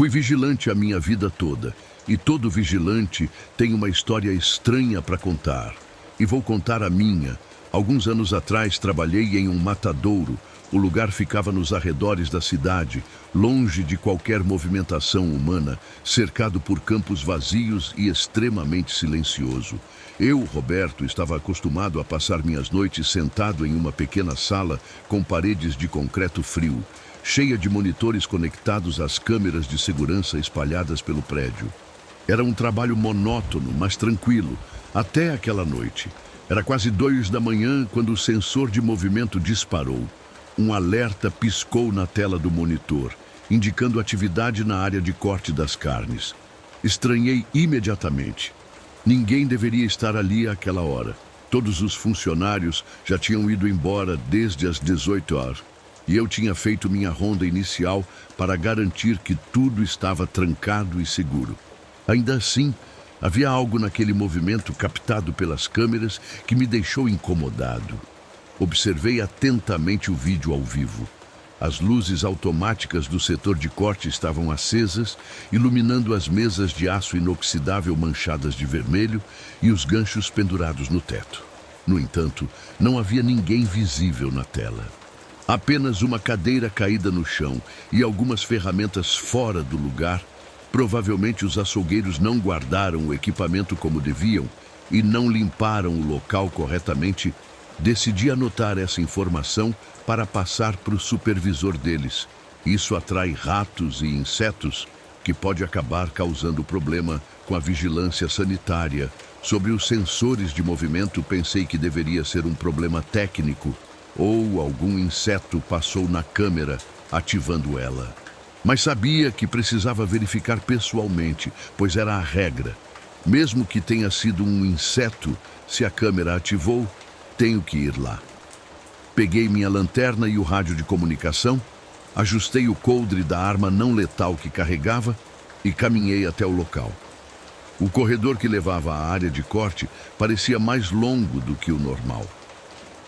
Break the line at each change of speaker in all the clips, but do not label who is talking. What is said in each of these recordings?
Fui vigilante a minha vida toda, e todo vigilante tem uma história estranha para contar. E vou contar a minha. Alguns anos atrás trabalhei em um matadouro. O lugar ficava nos arredores da cidade, longe de qualquer movimentação humana, cercado por campos vazios e extremamente silencioso. Eu, Roberto, estava acostumado a passar minhas noites sentado em uma pequena sala com paredes de concreto frio, cheia de monitores conectados às câmeras de segurança espalhadas pelo prédio. Era um trabalho monótono, mas tranquilo, até aquela noite. Era quase 2 da manhã quando o sensor de movimento disparou. Um alerta piscou na tela do monitor, indicando atividade na área de corte das carnes. Estranhei imediatamente. Ninguém deveria estar ali àquela hora. Todos os funcionários já tinham ido embora desde as 18 horas. E eu tinha feito minha ronda inicial para garantir que tudo estava trancado e seguro. Ainda assim, havia algo naquele movimento captado pelas câmeras que me deixou incomodado. Observei atentamente o vídeo ao vivo. As luzes automáticas do setor de corte estavam acesas, iluminando as mesas de aço inoxidável manchadas de vermelho e os ganchos pendurados no teto. No entanto, não havia ninguém visível na tela. Apenas uma cadeira caída no chão e algumas ferramentas fora do lugar. Provavelmente os açougueiros não guardaram o equipamento como deviam e não limparam o local corretamente. Decidi anotar essa informação para passar para o supervisor deles. Isso atrai ratos e insetos, que pode acabar causando problema com a vigilância sanitária. Sobre os sensores de movimento, pensei que deveria ser um problema técnico, ou algum inseto passou na câmera, ativando ela. Mas sabia que precisava verificar pessoalmente, pois era a regra. Mesmo que tenha sido um inseto, se a câmera ativou, tenho que ir lá. Peguei minha lanterna e o rádio de comunicação, ajustei o coldre da arma não letal que carregava e caminhei até o local. O corredor que levava à área de corte parecia mais longo do que o normal.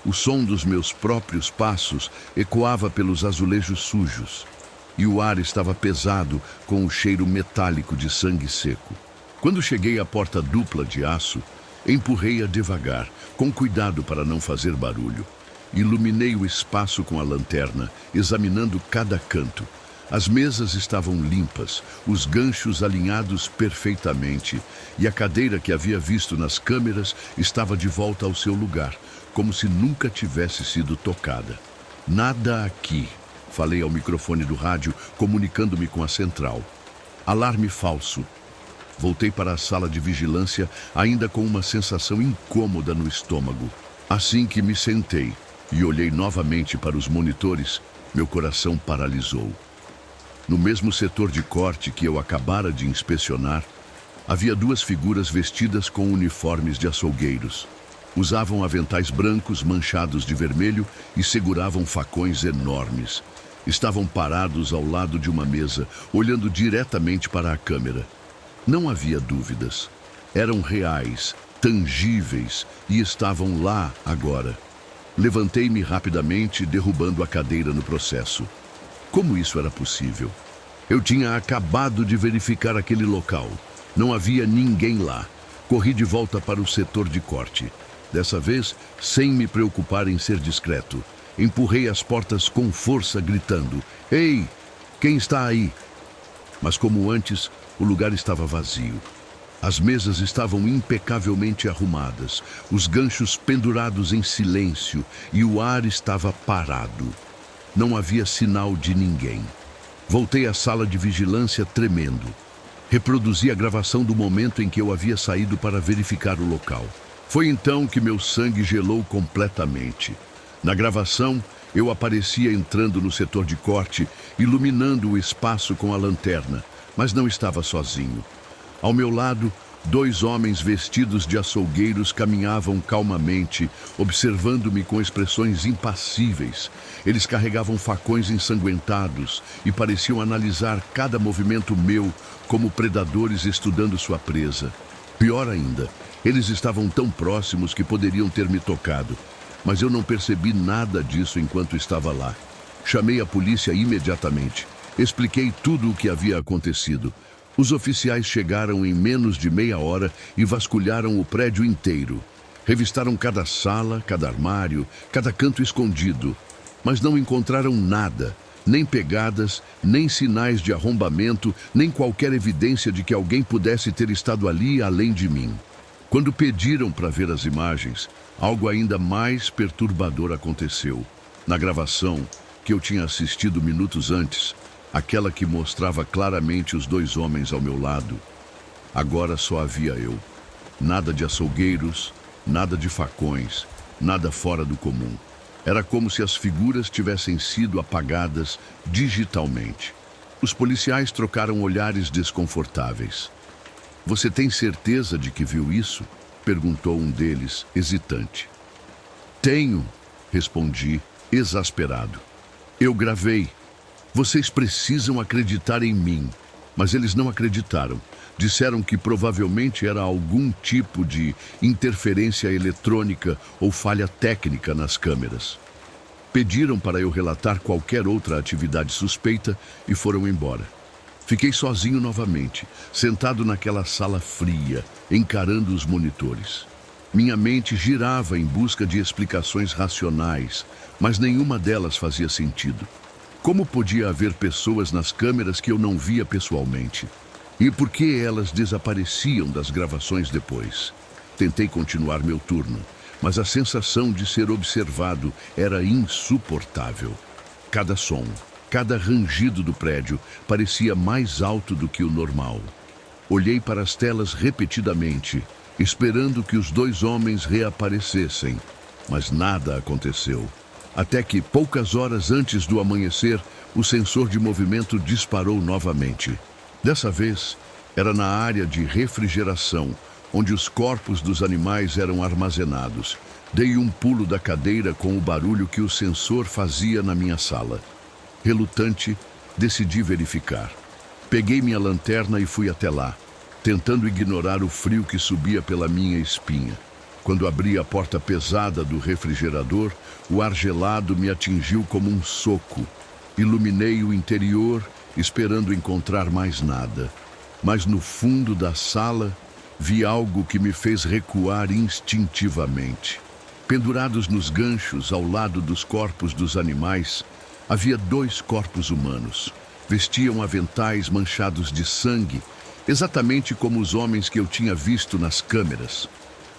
O som dos meus próprios passos ecoava pelos azulejos sujos, e o ar estava pesado com o cheiro metálico de sangue seco. Quando cheguei à porta dupla de aço, empurrei-a devagar, com cuidado para não fazer barulho. Iluminei o espaço com a lanterna, examinando cada canto. As mesas estavam limpas, os ganchos alinhados perfeitamente, e a cadeira que havia visto nas câmeras estava de volta ao seu lugar, como se nunca tivesse sido tocada. Nada aqui, falei ao microfone do rádio, comunicando-me com a central. Alarme falso. Voltei para a sala de vigilância, ainda com uma sensação incômoda no estômago. Assim que me sentei e olhei novamente para os monitores, meu coração paralisou. No mesmo setor de corte que eu acabara de inspecionar, havia 2 figuras vestidas com uniformes de açougueiros. Usavam aventais brancos manchados de vermelho e seguravam facões enormes. Estavam parados ao lado de uma mesa, olhando diretamente para a câmera. Não havia dúvidas. Eram reais, tangíveis e estavam lá agora. Levantei-me rapidamente, derrubando a cadeira no processo. Como isso era possível? Eu tinha acabado de verificar aquele local. Não havia ninguém lá. Corri de volta para o setor de corte. Dessa vez, sem me preocupar em ser discreto, empurrei as portas com força, gritando: "Ei, quem está aí?" Mas como antes, o lugar estava vazio. As mesas estavam impecavelmente arrumadas, os ganchos pendurados em silêncio e o ar estava parado. Não havia sinal de ninguém. Voltei à sala de vigilância tremendo. Reproduzi a gravação do momento em que eu havia saído para verificar o local. Foi então que meu sangue gelou completamente. Na gravação, eu aparecia entrando no setor de corte, iluminando o espaço com a lanterna, mas não estava sozinho. Ao meu lado, 2 homens vestidos de açougueiros caminhavam calmamente, observando-me com expressões impassíveis. Eles carregavam facões ensanguentados e pareciam analisar cada movimento meu como predadores estudando sua presa. Pior ainda, eles estavam tão próximos que poderiam ter me tocado, mas eu não percebi nada disso enquanto estava lá. Chamei a polícia imediatamente. Expliquei tudo o que havia acontecido. Os oficiais chegaram em menos de meia hora e vasculharam o prédio inteiro. Revistaram cada sala, cada armário, cada canto escondido, mas não encontraram nada, nem pegadas, nem sinais de arrombamento, nem qualquer evidência de que alguém pudesse ter estado ali além de mim. Quando pediram para ver as imagens, algo ainda mais perturbador aconteceu. Na gravação, que eu tinha assistido minutos antes, aquela que mostrava claramente os dois homens ao meu lado, agora só havia eu. Nada de açougueiros, nada de facões, nada fora do comum. Era como se as figuras tivessem sido apagadas digitalmente. Os policiais trocaram olhares desconfortáveis. "Você tem certeza de que viu isso?" perguntou um deles, hesitante. "Tenho", respondi, exasperado. "Eu gravei. Vocês precisam acreditar em mim." Mas eles não acreditaram. Disseram que provavelmente era algum tipo de interferência eletrônica ou falha técnica nas câmeras. Pediram para eu relatar qualquer outra atividade suspeita e foram embora. Fiquei sozinho novamente, sentado naquela sala fria, encarando os monitores. Minha mente girava em busca de explicações racionais, mas nenhuma delas fazia sentido. Como podia haver pessoas nas câmeras que eu não via pessoalmente? E por que elas desapareciam das gravações depois? Tentei continuar meu turno, mas a sensação de ser observado era insuportável. Cada som, cada rangido do prédio parecia mais alto do que o normal. Olhei para as telas repetidamente, esperando que os dois homens reaparecessem, mas nada aconteceu. Até que, poucas horas antes do amanhecer, o sensor de movimento disparou novamente. Dessa vez, era na área de refrigeração, onde os corpos dos animais eram armazenados. Dei um pulo da cadeira com o barulho que o sensor fazia na minha sala. Relutante, decidi verificar. Peguei minha lanterna e fui até lá, tentando ignorar o frio que subia pela minha espinha. Quando abri a porta pesada do refrigerador, o ar gelado me atingiu como um soco. Iluminei o interior, esperando encontrar mais nada. Mas no fundo da sala, vi algo que me fez recuar instintivamente. Pendurados nos ganchos, ao lado dos corpos dos animais, havia dois corpos humanos. Vestiam aventais manchados de sangue, exatamente como os homens que eu tinha visto nas câmeras.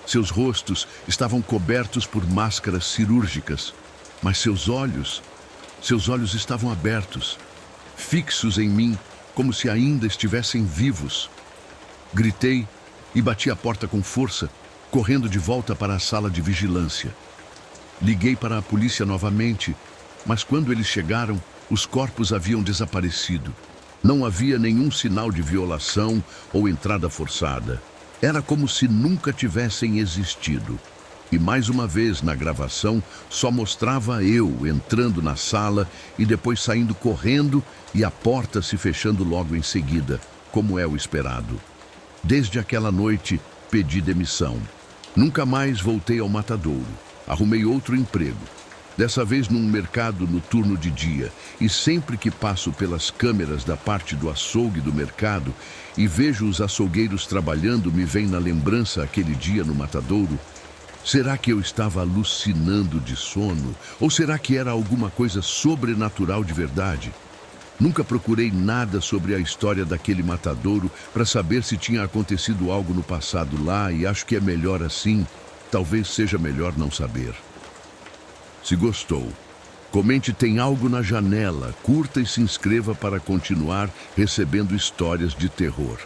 Seus rostos estavam cobertos por máscaras cirúrgicas, mas seus olhos estavam abertos, fixos em mim, como se ainda estivessem vivos. Gritei e bati a porta com força, correndo de volta para a sala de vigilância. Liguei para a polícia novamente, mas quando eles chegaram, os corpos haviam desaparecido. Não havia nenhum sinal de violação ou entrada forçada. Era como se nunca tivessem existido. E mais uma vez na gravação só mostrava eu entrando na sala e depois saindo correndo e a porta se fechando logo em seguida, como é o esperado. Desde aquela noite pedi demissão. Nunca mais voltei ao matadouro. Arrumei outro emprego. Dessa vez num mercado no turno de dia, e sempre que passo pelas câmeras da parte do açougue do mercado e vejo os açougueiros trabalhando, me vem na lembrança aquele dia no matadouro. Será que eu estava alucinando de sono? Ou será que era alguma coisa sobrenatural de verdade? Nunca procurei nada sobre a história daquele matadouro para saber se tinha acontecido algo no passado lá, e acho que é melhor assim. Talvez seja melhor não saber. Se gostou, comente "Tem Algo na Janela", curta e se inscreva para continuar recebendo histórias de terror.